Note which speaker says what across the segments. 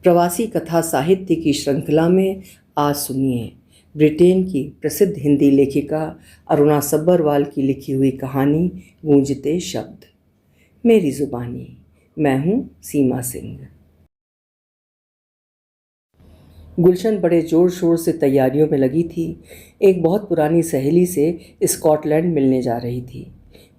Speaker 1: प्रवासी कथा साहित्य की श्रृंखला में आज सुनिए ब्रिटेन की प्रसिद्ध हिंदी लेखिका अरुणा सब्बरवाल की लिखी हुई कहानी गूंजते शब्द। मेरी जुबानी। मैं हूँ सीमा सिंह। गुलशन बड़े जोर शोर से तैयारियों में लगी थी। एक बहुत पुरानी सहेली से स्कॉटलैंड मिलने जा रही थी।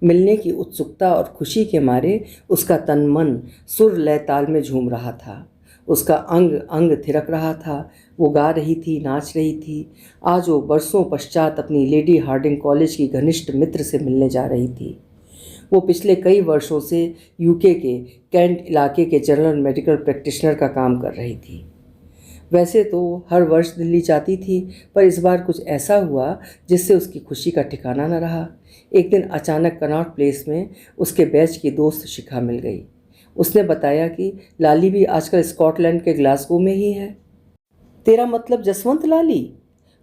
Speaker 1: मिलने की उत्सुकता और खुशी के मारे उसका तन मन सुर लय ताल में झूम रहा था। उसका अंग अंग थिरक रहा था। वो गा रही थी, नाच रही थी। आज वो बरसों पश्चात अपनी लेडी हार्डिंग कॉलेज की घनिष्ठ मित्र से मिलने जा रही थी। वो पिछले कई वर्षों से यूके के कैंट इलाके के जनरल मेडिकल प्रैक्टिशनर का काम कर रही थी। वैसे तो हर वर्ष दिल्ली जाती थी, पर इस बार कुछ ऐसा हुआ जिससे उसकी खुशी का ठिकाना न रहा। एक दिन अचानक कनॉट प्लेस में उसके बैच की दोस्त शिखा मिल गई। उसने बताया कि लाली भी आजकल स्कॉटलैंड के ग्लासगो में ही है। तेरा मतलब जसवंत लाली?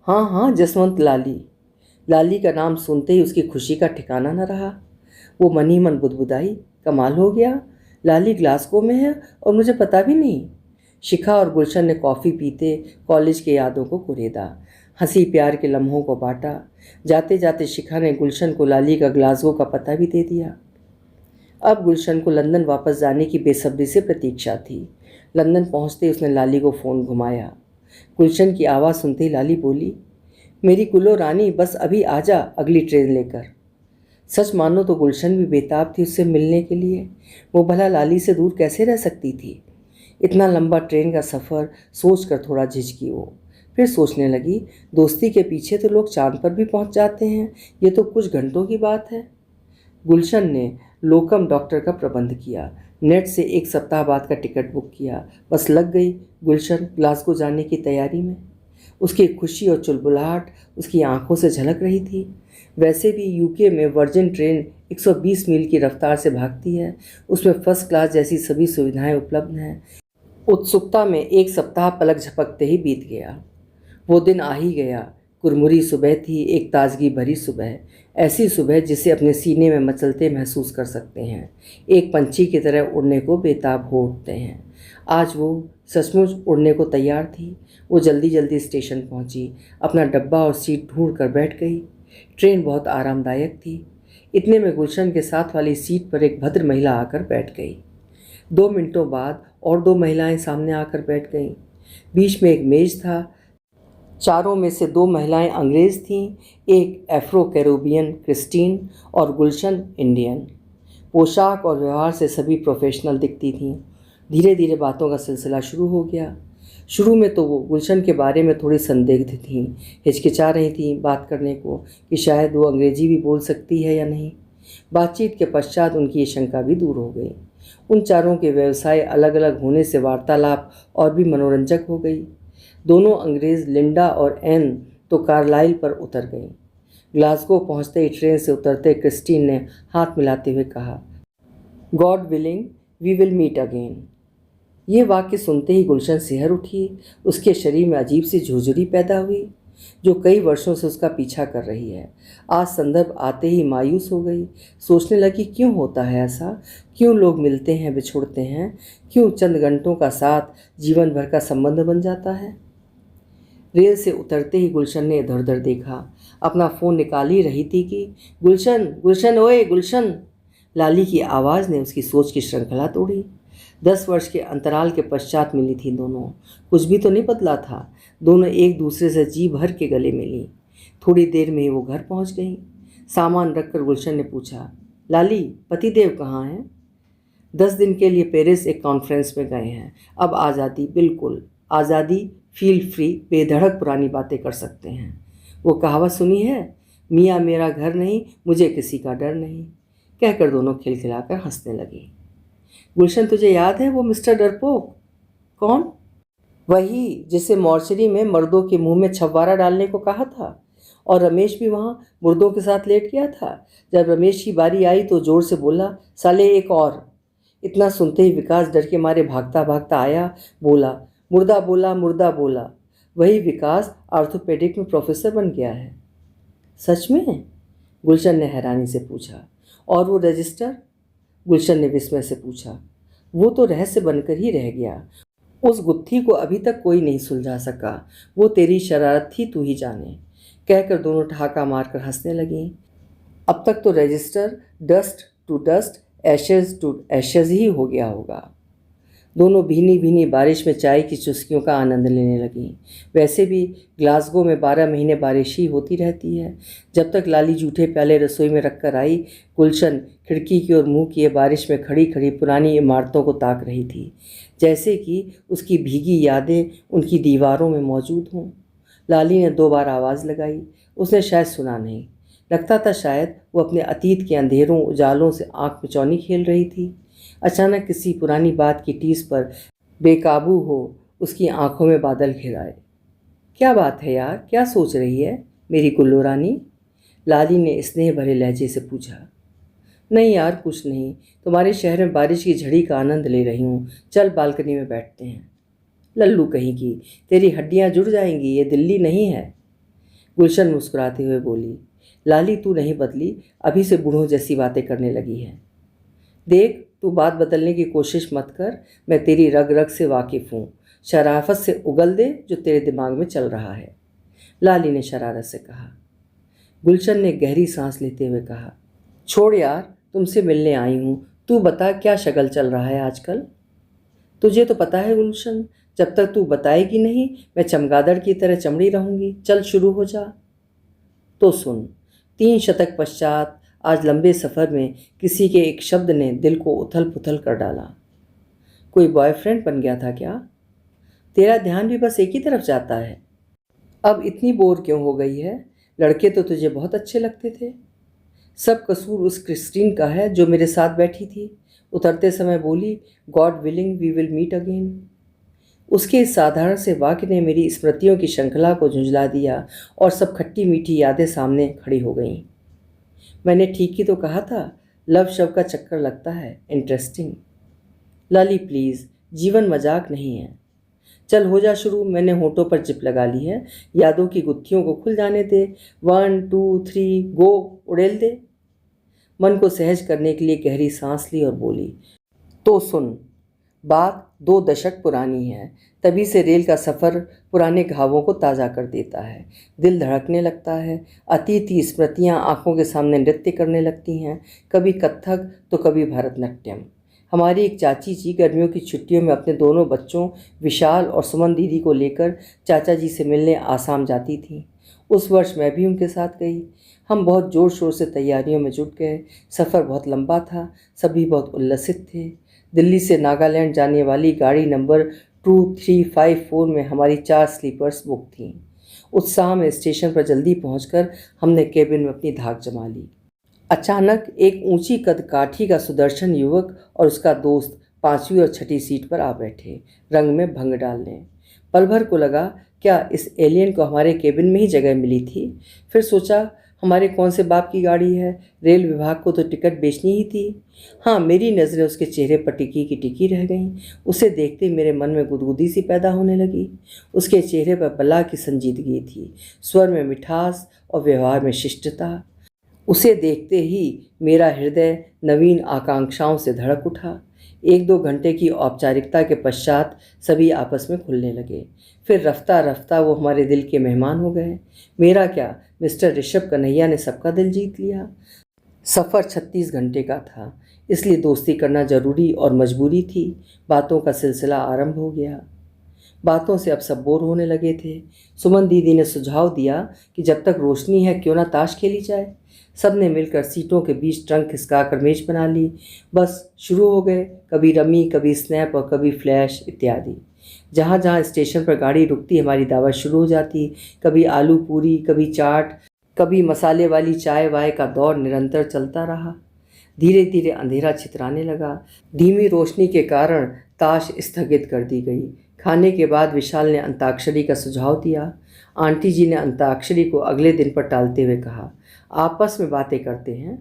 Speaker 1: हाँ हाँ, जसवंत लाली। लाली का नाम सुनते ही उसकी खुशी का ठिकाना न रहा। वो मन ही मन बुदबुदाई, कमाल हो गया, लाली ग्लासगो में है और मुझे पता भी नहीं। शिखा और गुलशन ने कॉफ़ी पीते कॉलेज के यादों को कुरेदा, हंसी प्यार के लम्हों को बांटा। जाते जाते शिखा ने गुलशन को लाली का ग्लासगो का पता भी दे दिया। अब गुलशन को लंदन वापस जाने की बेसब्री से प्रतीक्षा थी। लंदन पहुंचते उसने लाली को फ़ोन घुमाया। गुलशन की आवाज़ सुनते ही लाली बोली, मेरी कुलो रानी, बस अभी आजा अगली ट्रेन लेकर। सच मानो तो गुलशन भी बेताब थी उससे मिलने के लिए। वो भला लाली से दूर कैसे रह सकती थी? इतना लंबा ट्रेन का सफ़र सोच कर थोड़ा झिझकी वो। फिर सोचने लगी, दोस्ती के पीछे तो लोग चांद पर भी पहुंच जाते हैं, ये तो कुछ घंटों की बात है। गुलशन ने लोकम डॉक्टर का प्रबंध किया, नेट से एक सप्ताह बाद का टिकट बुक किया। बस लग गई गुलशन ग्लासगो जाने की तैयारी में। उसकी खुशी और चुलबुलाहट उसकी आंखों से झलक रही थी। वैसे भी यूके में वर्जिन ट्रेन 120 मील की रफ्तार से भागती है। उसमें फर्स्ट क्लास जैसी सभी सुविधाएं उपलब्ध हैं। उत्सुकता में एक सप्ताह पलक झपकते ही बीत गया। वो दिन आ ही गया। कुरमुरी सुबह थी, एक ताजगी भरी सुबह, ऐसी सुबह जिसे अपने सीने में मचलते महसूस कर सकते हैं। एक पंछी की तरह उड़ने को बेताब हो उठते हैं। आज वो सचमुच उड़ने को तैयार थी। वो जल्दी जल्दी स्टेशन पहुंची, अपना डब्बा और सीट ढूंढ कर बैठ गई। ट्रेन बहुत आरामदायक थी। इतने में गुलशन के साथ वाली सीट पर एक भद्र महिला आकर बैठ गई। 2 मिनटों बाद और 2 महिलाएं सामने आकर बैठ गईं। बीच में एक मेज था। चारों में से 2 महिलाएं अंग्रेज़ थीं, एक अफ्रो कैरोबियन क्रिस्टीन और गुलशन इंडियन। पोशाक और व्यवहार से सभी प्रोफेशनल दिखती थीं। धीरे धीरे बातों का सिलसिला शुरू हो गया। शुरू में तो वो गुलशन के बारे में थोड़ी संदिग्ध थीं, हिचकिचा रही थीं बात करने को कि शायद वो अंग्रेजी भी बोल सकती है या नहीं। बातचीत के पश्चात उनकी ये शंका भी दूर हो गई। उन चारों के व्यवसाय अलग अलग होने से वार्तालाप और भी मनोरंजक हो गई। दोनों अंग्रेज़ लिंडा और एन तो कार्लाइल पर उतर गईं। ग्लासगो पहुंचते ही ट्रेन से उतरते क्रिस्टीन ने हाथ मिलाते हुए कहा, God willing we will meet again. ये वाक्य सुनते ही गुलशन सिहर उठी। उसके शरीर में अजीब सी झुरझुरी पैदा हुई जो कई वर्षों से उसका पीछा कर रही है। आज संदर्भ आते ही मायूस हो गई। सोचने लगी, क्यों होता है ऐसा? क्यों लोग मिलते हैं, बिछुड़ते हैं? क्यों चंद घंटों का साथ जीवन भर का संबंध बन जाता है? रेल से उतरते ही गुलशन ने इधर उधर देखा। अपना फ़ोन निकाल ही रही थी कि गुलशन, गुलशन, ओए गुलशन। लाली की आवाज़ ने उसकी सोच की श्रृंखला तोड़ी। 10 वर्ष के अंतराल के पश्चात मिली थी दोनों। कुछ भी तो नहीं बदला था। दोनों एक दूसरे से जी भर के गले मिली। थोड़ी देर में ही वो घर पहुंच गई। सामान रखकर गुलशन ने पूछा, लाली, पतिदेव कहाँ हैं? 10 दिन के लिए पेरिस एक कॉन्फ्रेंस में गए हैं। अब आज़ादी, बिल्कुल आज़ादी, फील फ्री, बेधड़क पुरानी बातें कर सकते हैं। वो कहावत सुनी है, मियाँ मेरा घर नहीं, मुझे किसी का डर नहीं। कहकर दोनों खिलखिलाकर हंसने लगी। गुलशन, तुझे याद है वो मिस्टर डरपोक? कौन? वही जिसे मॉर्चरी में मर्दों के मुंह में छव्वारा डालने को कहा था। और रमेश भी वहाँ मुर्दों के साथ लेट गया था। जब रमेश की बारी आई तो जोर से बोला, साले एक और। इतना सुनते ही विकास डर के मारे भागता भागता आया। बोला, मुर्दा बोला, मुर्दा बोला। वही विकास आर्थोपेडिक में प्रोफेसर बन गया है। सच में? गुलशन ने हैरानी से पूछा। और वो रजिस्टर? गुलशन ने विस्मय से पूछा। वो तो रहस्य बनकर ही रह गया। उस गुत्थी को अभी तक कोई नहीं सुलझा सका। वो तेरी शरारत थी, तू ही जाने, कहकर दोनों ठहाका मारकर हंसने लगीं। अब तक तो register dust to dust, ashes to ashes ही हो गया होगा। दोनों भीनी भीनी बारिश में चाय की चुस्कियों का आनंद लेने लगीं। वैसे भी ग्लासगो में 12 महीने बारिश ही होती रहती है। जब तक लाली जूठे प्याले रसोई में रखकर आई, गुलशन खिड़की की ओर मुंह किए बारिश में खड़ी खड़ी पुरानी इमारतों को ताक रही थी, जैसे कि उसकी भीगी यादें उनकी दीवारों में मौजूद हों। लाली ने 2 बार आवाज़ लगाई। उसने शायद सुना नहीं। लगता था शायद वो अपने अतीत के अंधेरों उजालों से आंख मिचौनी खेल रही थी। अचानक किसी पुरानी बात की टीस पर बेकाबू हो उसकी आंखों में बादल घिर आए। क्या बात है यार, क्या सोच रही है मेरी गुल्लो रानी? लाली ने स्नेह भरे लहजे से पूछा। नहीं यार, कुछ नहीं, तुम्हारे शहर में बारिश की झड़ी का आनंद ले रही हूँ। चल बालकनी में बैठते हैं। लल्लू कहीं की, तेरी हड्डियाँ जुड़ जाएंगी, ये दिल्ली नहीं है। गुलशन मुस्कुराते हुए बोली। लाली, तू नहीं बदली, अभी से बूढ़ों जैसी बातें करने लगी है। देख, तू बात बदलने की कोशिश मत कर, मैं तेरी रग रग से वाकिफ़ हूँ। शराफत से उगल दे जो तेरे दिमाग में चल रहा है, लाली ने शरारत से कहा। गुलशन ने गहरी सांस लेते हुए कहा, छोड़ यार, तुमसे मिलने आई हूँ। तू बता, क्या शगल चल रहा है आजकल? तुझे तो पता है गुलशन, जब तक तू बताएगी नहीं मैं चमगादड़ की तरह चमड़ी रहूँगी। चल शुरू हो जा। तो सुन, 3 शतक पश्चात आज लंबे सफ़र में किसी के एक शब्द ने दिल को उथल पुथल कर डाला। कोई बॉयफ्रेंड बन गया था क्या? तेरा ध्यान भी बस एक ही तरफ जाता है। अब इतनी बोर क्यों हो गई है? लड़के तो तुझे बहुत अच्छे लगते थे। सब कसूर उस क्रिस्टीन का है जो मेरे साथ बैठी थी। उतरते समय बोली, God willing we will meet again. उसके इस साधारण से वाक्य ने मेरी स्मृतियों की श्रृंखला को झुंझला दिया और सब खट्टी मीठी यादें सामने खड़ी हो गईं। मैंने ठीक ही तो कहा था, लव शव का चक्कर लगता है। इंटरेस्टिंग। लाली प्लीज़, जीवन मजाक नहीं है। चल हो जा शुरू, मैंने होठों पर चिप लगा ली है। यादों की गुत्थियों को खुल जाने दे। 1 2 3 गो, उड़ेल दे। मन को सहज करने के लिए गहरी सांस ली और बोली, तो सुन, बात 2 दशक पुरानी है। तभी से रेल का सफ़र पुराने घावों को ताज़ा कर देता है। दिल धड़कने लगता है। अतीत की स्मृतियाँ आंखों के सामने नृत्य करने लगती हैं, कभी कत्थक तो कभी भरतनाट्यम। हमारी एक चाची जी गर्मियों की छुट्टियों में अपने दोनों बच्चों विशाल और सुमन दीदी को लेकर चाचा जी से मिलने आसाम जाती थी। उस वर्ष मैं भी उनके साथ गई। हम बहुत ज़ोर शोर से तैयारियों में जुट गए। सफ़र बहुत लंबा था, सभी बहुत उल्लसित थे। दिल्ली से नागालैंड जाने वाली गाड़ी नंबर 2354 में हमारी 4 स्लीपर्स बुक थीं। उत्साह में स्टेशन पर जल्दी पहुंचकर हमने केबिन में अपनी धाक जमा ली। अचानक एक ऊंची कद काठी का सुदर्शन युवक और उसका दोस्त 5वीं और 6ठी सीट पर आ बैठे, रंग में भंग डालने। पल भर को लगा क्या इस एलियन को हमारे केबिन में ही जगह मिली थी। फिर सोचा, हमारे कौन से बाप की गाड़ी है, रेल विभाग को तो टिकट बेचनी ही थी। हाँ, मेरी नज़रें उसके चेहरे पर टिकी की टिकी रह गईं। उसे देखते मेरे मन में गुदगुदी सी पैदा होने लगी। उसके चेहरे पर बला की संजीदगी थी, स्वर में मिठास और व्यवहार में शिष्टता। उसे देखते ही मेरा हृदय नवीन आकांक्षाओं से धड़क उठा। 1-2 घंटे की औपचारिकता के पश्चात सभी आपस में खुलने लगे। फिर रफ्ता रफ्ता वो हमारे दिल के मेहमान हो गए। मेरा क्या, मिस्टर ऋषभ कन्हैया ने सबका दिल जीत लिया। सफ़र 36 घंटे का था, इसलिए दोस्ती करना ज़रूरी और मजबूरी थी। बातों का सिलसिला आरंभ हो गया। बातों से अब सब बोर होने लगे थे। सुमन दीदी ने सुझाव दिया कि जब तक रोशनी है क्यों ना ताश खेली जाए। सब ने मिलकर सीटों के बीच ट्रंक खिसकाकर मेज बना ली। बस शुरू हो गए, कभी रमी, कभी स्नैप और कभी फ्लैश इत्यादि। जहाँ जहाँ स्टेशन पर गाड़ी रुकती हमारी दावत शुरू हो जाती। कभी आलू पूरी, कभी चाट, कभी मसाले वाली चाय वाय का दौर निरंतर चलता रहा। धीरे धीरे अंधेरा छितराने लगा। धीमी रोशनी के कारण ताश स्थगित कर दी गई। खाने के बाद विशाल ने अंताक्षरी का सुझाव दिया। आंटी जी ने अंताक्षरी को अगले दिन पर टालते हुए कहा, आपस में बातें करते हैं।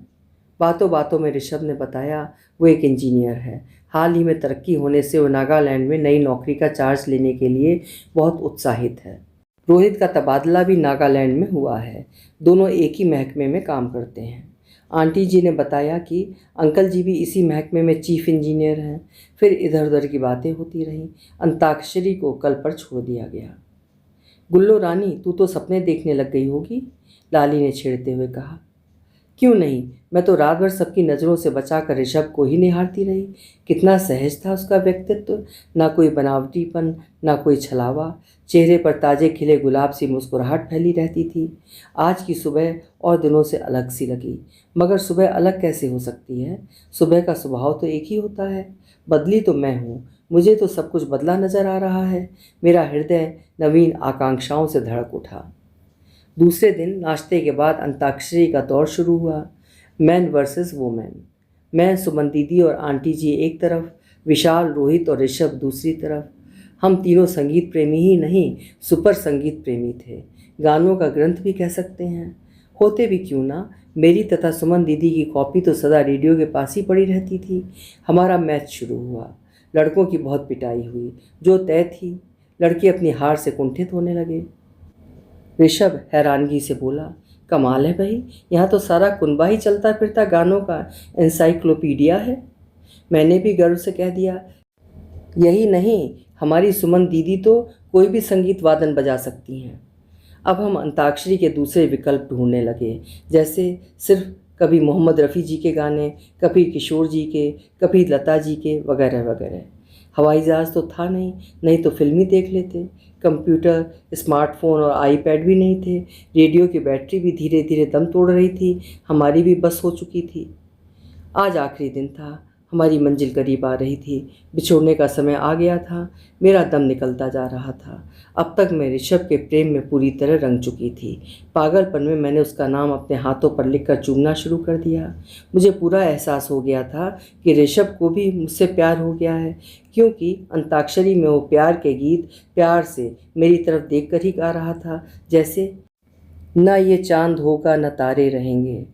Speaker 1: बातों बातों में ऋषभ ने बताया वो एक इंजीनियर है। हाल ही में तरक्की होने से वो नागालैंड में नई नौकरी का चार्ज लेने के लिए बहुत उत्साहित है। रोहित का तबादला भी नागालैंड में हुआ है। दोनों एक ही महकमे में काम करते हैं। आंटी जी ने बताया कि अंकल जी भी इसी महकमे में चीफ इंजीनियर हैं। फिर इधर उधर की बातें होती रहीं। अंताक्षरी को कल पर छोड़ दिया गया। गुल्लो रानी, तू तो सपने देखने लग गई होगी, लाली ने छेड़ते हुए कहा। क्यों नहीं, मैं तो रात भर सबकी नज़रों से बचाकर ऋषभ को ही निहारती रही। कितना सहज था उसका व्यक्तित्व, ना कोई बनावटीपन, ना कोई छलावा। चेहरे पर ताजे खिले गुलाब सी मुस्कुराहट फैली रहती थी। आज की सुबह और दिनों से अलग सी लगी। मगर सुबह अलग कैसे हो सकती है? सुबह का स्वभाव तो एक ही होता है। बदली तो मैं हूँ, मुझे तो सब कुछ बदला नजर आ रहा है। मेरा हृदय नवीन आकांक्षाओं से धड़क उठा। दूसरे दिन नाश्ते के बाद अंताक्षरी का दौर शुरू हुआ। Man versus women. मैं, सुमन दीदी और आंटी जी एक तरफ, विशाल, रोहित और ऋषभ दूसरी तरफ। हम तीनों संगीत प्रेमी ही नहीं, सुपर संगीत प्रेमी थे। गानों का ग्रंथ भी कह सकते हैं। होते भी क्यों ना, मेरी तथा सुमन दीदी की कॉपी तो सदा रेडियो के पास ही पड़ी रहती थी। हमारा मैच शुरू हुआ। लड़कों की बहुत पिटाई हुई। जो तय थी, लड़के अपनी हार से कुंठित होने लगे। ऋषभ हैरानगी से बोला, कमाल है भाई, यहाँ तो सारा कुनबा ही चलता फिरता गानों का एनसाइक्लोपीडिया है। मैंने भी गर्व से कह दिया, यही नहीं, हमारी सुमन दीदी तो कोई भी संगीत वादन बजा सकती हैं। अब हम अंताक्षरी के दूसरे विकल्प ढूंढने लगे, जैसे सिर्फ कभी मोहम्मद रफ़ी जी के गाने, कभी किशोर जी के, कभी लता जी के, वगैरह वगैरह। हवाई जहाज़ तो था नहीं, नहीं तो फिल्मी देख लेते। कंप्यूटर, स्मार्टफोन और आईपैड भी नहीं थे। रेडियो की बैटरी भी धीरे धीरे दम तोड़ रही थी। हमारी भी बस हो चुकी थी। आज आखिरी दिन था। हमारी मंजिल करीब आ रही थी। बिछोड़ने का समय आ गया था। मेरा दम निकलता जा रहा था। अब तक मैं ऋषभ के प्रेम में पूरी तरह रंग चुकी थी। पागलपन में मैंने उसका नाम अपने हाथों पर लिखकर चूमना शुरू कर दिया। मुझे पूरा एहसास हो गया था कि ऋषभ को भी मुझसे प्यार हो गया है, क्योंकि अंताक्षरी में वो प्यार के गीत प्यार से मेरी तरफ देख कर ही गा रहा था, जैसे न ये चांद होगा न तारे रहेंगे,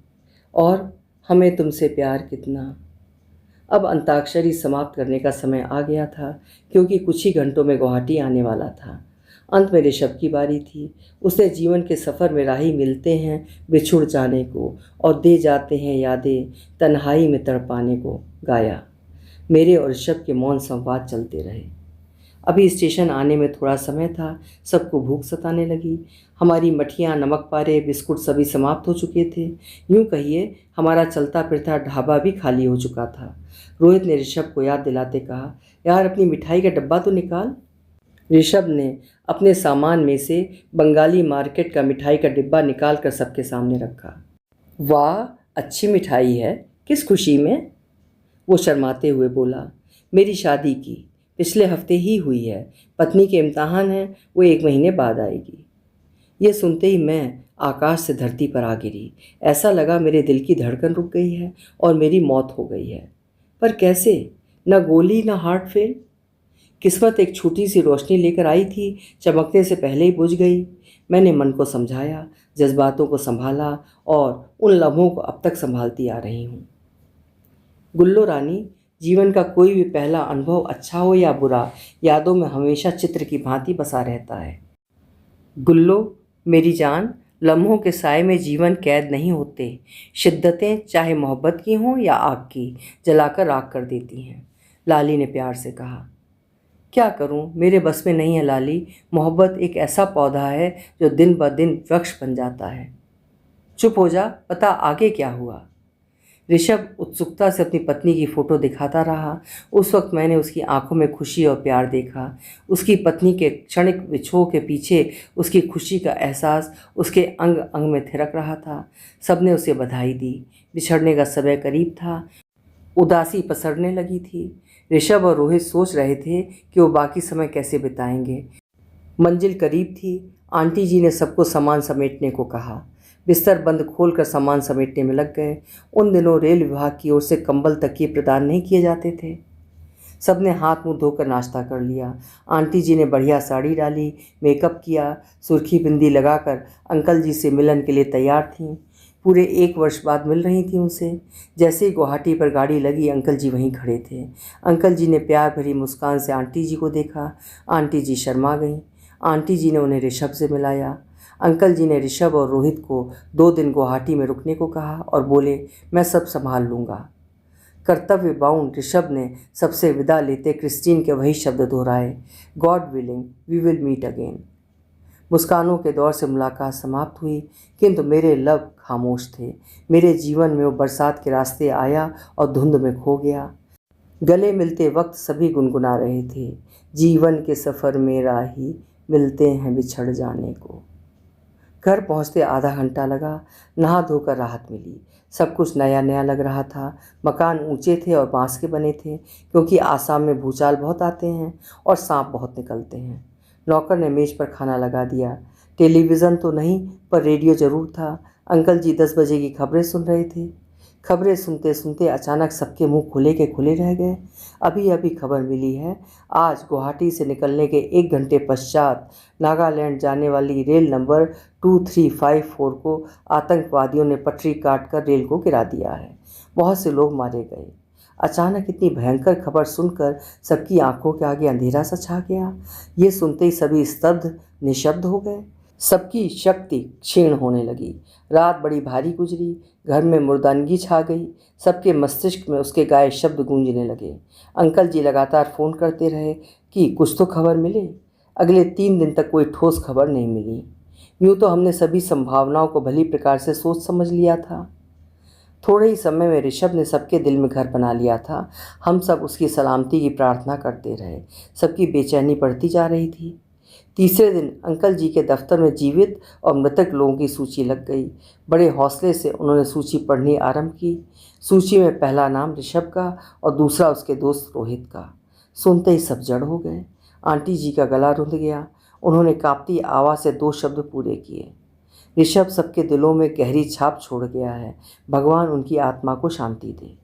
Speaker 1: और हमें तुमसे प्यार कितना। अब अंताक्षरी समाप्त करने का समय आ गया था, क्योंकि कुछ ही घंटों में गुवाहाटी आने वाला था। अंत में ऋषभ की बारी थी। उसने जीवन के सफ़र में राही मिलते हैं बिछुड़ जाने को और दे जाते हैं यादें तन्हाई में तड़पाने को गाया। मेरे और ऋषभ के मौन संवाद चलते रहे। अभी स्टेशन आने में थोड़ा समय था। सबको भूख सताने लगी। हमारी मठियाँ, नमक पारे, बिस्कुट सभी समाप्त हो चुके थे। यूँ कहिए हमारा चलता फिरता ढाबा भी खाली हो चुका था। रोहित ने ऋषभ को याद दिलाते कहा, यार अपनी मिठाई का डब्बा तो निकाल। ऋषभ ने अपने सामान में से बंगाली मार्केट का मिठाई का डिब्बा निकाल कर सबके सामने रखा। वाह, अच्छी मिठाई है, किस खुशी में? वो शर्माते हुए बोला, मेरी शादी की, पिछले हफ्ते ही हुई है। पत्नी के इम्तहान है, वो 1 महीने बाद आएगी। ये सुनते ही मैं आकाश से धरती पर आ गिरी। ऐसा लगा मेरे दिल की धड़कन रुक गई है और मेरी मौत हो गई है। पर कैसे? न गोली न हार्ट फेल। किस्मत एक छोटी सी रोशनी लेकर आई थी, चमकने से पहले ही बुझ गई। मैंने मन को समझाया, जज्बातों को संभाला और उन लम्हों को अब तक संभालती आ रही हूँ। गुल्लो रानी, जीवन का कोई भी पहला अनुभव अच्छा हो या बुरा, यादों में हमेशा चित्र की भांति बसा रहता है। गुल्लो मेरी जान, लम्हों के साए में जीवन कैद नहीं होते। शिद्दतें चाहे मोहब्बत की हों या आग की, जलाकर राख कर देती हैं, लाली ने प्यार से कहा। क्या करूं, मेरे बस में नहीं है लाली। मोहब्बत एक ऐसा पौधा है जो दिन ब दिन वृक्ष बन जाता है। चुप हो जा, पता आगे क्या हुआ। ऋषभ उत्सुकता से अपनी पत्नी की फ़ोटो दिखाता रहा। उस वक्त मैंने उसकी आंखों में खुशी और प्यार देखा। उसकी पत्नी के क्षणिक विछोह के पीछे उसकी खुशी का एहसास उसके अंग अंग में थिरक रहा था। सबने उसे बधाई दी। बिछड़ने का समय करीब था। उदासी पसरने लगी थी। ऋषभ और रोहित सोच रहे थे कि वो बाकी समय कैसे बिताएंगे। मंजिल करीब थी। आंटी जी ने सबको सामान समेटने को कहा। बिस्तर बंद खोलकर सामान समेटने में लग गए। उन दिनों रेल विभाग की ओर से कंबल तकिए प्रदान नहीं किए जाते थे। सबने हाथ मुंह धोकर नाश्ता कर लिया। आंटी जी ने बढ़िया साड़ी डाली, मेकअप किया, सुर्खी बिंदी लगाकर अंकल जी से मिलन के लिए तैयार थीं। पूरे 1 वर्ष बाद मिल रही थी उनसे। जैसे ही गुवाहाटी पर गाड़ी लगी, अंकल जी वहीं खड़े थे। अंकल जी ने प्यार भरी मुस्कान से आंटी जी को देखा। आंटी जी शर्मा गईं। आंटी जी ने उन्हें ऋषभ से मिलाया। अंकल जी ने ऋषभ और रोहित को 2 दिन गुवाहाटी में रुकने को कहा और बोले, मैं सब संभाल लूँगा। कर्तव्य बाउंड ऋषभ ने सबसे विदा लेते क्रिस्टीन के वही शब्द दोहराए, God willing we will meet again. मुस्कानों के दौर से मुलाकात समाप्त हुई, किंतु मेरे लब खामोश थे। मेरे जीवन में वो बरसात के रास्ते आया और धुंध में खो गया। गले मिलते वक्त सभी गुनगुना रहे थे, जीवन के सफ़र में राही मिलते हैं बिछड़ जाने को। घर पहुंचते आधा घंटा लगा। नहा धोकर राहत मिली। सब कुछ नया नया लग रहा था। मकान ऊंचे थे और बांस के बने थे, क्योंकि आसाम में भूचाल बहुत आते हैं और सांप बहुत निकलते हैं। नौकर ने मेज पर खाना लगा दिया। टेलीविज़न तो नहीं, पर रेडियो ज़रूर था। अंकल जी 10 बजे की खबरें सुन रहे थे। खबरें सुनते सुनते अचानक सबके मुंह खुले के खुले रह गए। अभी अभी खबर मिली है, आज गुवाहाटी से निकलने के 1 घंटे पश्चात नागालैंड जाने वाली रेल नंबर 2354 को आतंकवादियों ने पटरी काटकर रेल को गिरा दिया है। बहुत से लोग मारे गए। अचानक इतनी भयंकर खबर सुनकर सबकी आंखों के आगे अंधेरा सा छा गया। ये सुनते ही सभी स्तब्ध निशब्द हो गए। सबकी शक्ति क्षीण होने लगी। रात बड़ी भारी गुजरी। घर में मुर्दानगी छा गई। सबके मस्तिष्क में उसके गाए शब्द गूंजने लगे। अंकल जी लगातार फ़ोन करते रहे कि कुछ तो खबर मिले। अगले 3 दिन तक कोई ठोस खबर नहीं मिली। यूँ तो हमने सभी संभावनाओं को भली प्रकार से सोच समझ लिया था। थोड़े ही समय में ऋषभ ने सबके दिल में घर बना लिया था। हम सब उसकी सलामती की प्रार्थना करते रहे। सबकी बेचैनी बढ़ती जा रही थी। तीसरे दिन अंकल जी के दफ्तर में जीवित और मृतक लोगों की सूची लग गई। बड़े हौसले से उन्होंने सूची पढ़नी आरंभ की। सूची में पहला नाम ऋषभ का और दूसरा उसके दोस्त रोहित का। सुनते ही सब जड़ हो गए। आंटी जी का गला रुंध गया। उन्होंने कांपती आवाज़ से 2 शब्द पूरे किए, ऋषभ सबके दिलों में गहरी छाप छोड़ गया है। भगवान उनकी आत्मा को शांति दे।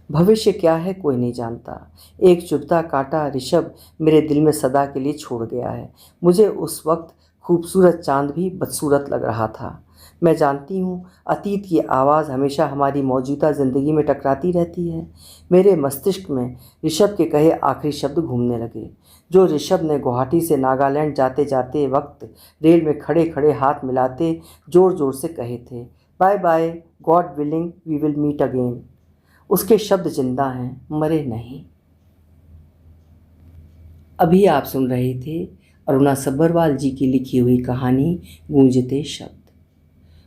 Speaker 1: भविष्य क्या है कोई नहीं जानता। एक चुभता कांटा ऋषभ मेरे दिल में सदा के लिए छोड़ गया है। मुझे उस वक्त खूबसूरत चांद भी बदसूरत लग रहा था। मैं जानती हूँ अतीत की आवाज़ हमेशा हमारी मौजूदा ज़िंदगी में टकराती रहती है। मेरे मस्तिष्क में ऋषभ के कहे आखिरी शब्द घूमने लगे, जो ऋषभ ने गुवाहाटी से नागालैंड जाते जाते वक्त रेल में खड़े खड़े हाथ मिलाते ज़ोर ज़ोर से कहे थे, bye bye, God willing we will meet again. उसके शब्द जिंदा हैं, मरे नहीं। अभी आप सुन रहे थे अरुणा सब्बरवाल जी की लिखी हुई कहानी गूंजते शब्द।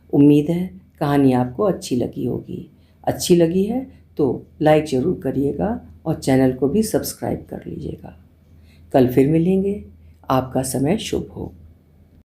Speaker 1: उम्मीद है कहानी आपको अच्छी लगी होगी। अच्छी लगी है तो लाइक ज़रूर करिएगा और चैनल को भी सब्सक्राइब कर लीजिएगा। कल फिर मिलेंगे। आपका समय शुभ हो।